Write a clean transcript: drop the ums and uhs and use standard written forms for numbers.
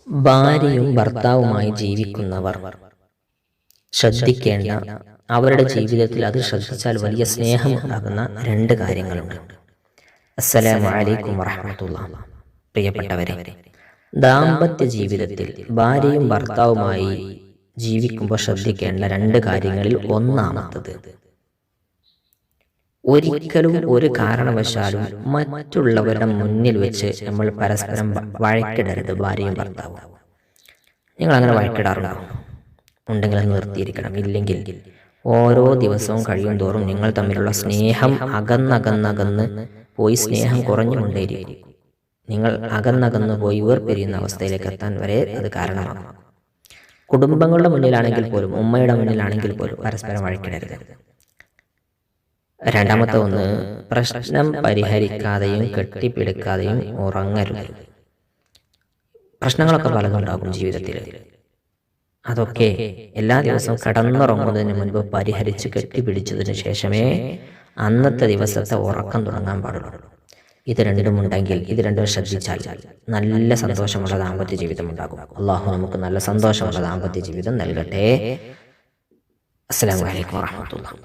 ഭാര്യയും ഭർത്താവുമായി ജീവിക്കുന്നവർ ശ്രദ്ധിക്കേണ്ട, അവരുടെ ജീവിതത്തിൽ അത് ശ്രദ്ധിച്ചാൽ വലിയ സ്നേഹം ഉണ്ടാകുന്ന രണ്ട് കാര്യങ്ങളുണ്ട്. അസ്സലാമു അലൈക്കും വറഹ്മത്തുള്ളാഹി. പ്രിയപ്പെട്ടവരെ, ദാമ്പത്യ ജീവിതത്തിൽ ഭാര്യയും ഭർത്താവുമായി ജീവിക്കുമ്പോൾ ശ്രദ്ധിക്കേണ്ട രണ്ട് കാര്യങ്ങളിൽ ഒന്നാമത്തത്, ഒരിക്കലും ഒരു കാരണവശാലും മറ്റുള്ളവരുടെ മുന്നിൽ വെച്ച് നമ്മൾ പരസ്പരം വഴക്കിടരുത്. ഭാര്യയും ഭർത്താവും നിങ്ങൾ അങ്ങനെ വഴക്കിടാറുണ്ടോ? ഉണ്ടെങ്കിൽ അത് നിർത്തിയിരിക്കണം. ഇല്ലെങ്കിൽ ഓരോ ദിവസവും കഴിയും തോറും നിങ്ങൾ തമ്മിലുള്ള സ്നേഹം അകന്നകന്നകന്ന് പോയി സ്നേഹം കുറഞ്ഞുകൊണ്ടേയിരിക്കും. നിങ്ങൾ അകന്നകന്ന് പോയി വേർപിരിയുന്ന അവസ്ഥയിലേക്ക് എത്താൻ വരെ അത് കാരണമാകും. കുടുംബങ്ങളുടെ മുന്നിലാണെങ്കിൽ പോലും, ഉമ്മയുടെ മുന്നിലാണെങ്കിൽ പോലും പരസ്പരം വഴക്കിടരുത്. രണ്ടാമത്തെ ഒന്ന്, പ്രശ്നം പരിഹരിക്കാതെയും കെട്ടിപ്പിടിക്കാതെയും ഉറങ്ങരുത്. പ്രശ്നങ്ങളൊക്കെ പലതുണ്ടാകും ജീവിതത്തിൽ. അതൊക്കെ എല്ലാ ദിവസവും കിടന്നുറങ്ങുന്നതിന് മുൻപ് പരിഹരിച്ച് കെട്ടിപ്പിടിച്ചതിന് ശേഷമേ അന്നത്തെ ദിവസത്തെ ഉറക്കം തുടങ്ങാൻ പാടുള്ളൂ. ഇത് രണ്ടും ഉണ്ടെങ്കിൽ, ഇത് രണ്ടും ശ്രദ്ധിച്ചാൽ നല്ല സന്തോഷമുള്ള ദാമ്പത്യ ജീവിതം ഉണ്ടാകും. അള്ളാഹു നമുക്ക് നല്ല സന്തോഷമുള്ള ദാമ്പത്യ ജീവിതം നൽകട്ടെ. അസ്സലാമു അലൈക്കും വറഹ്മത്തുള്ളാഹി.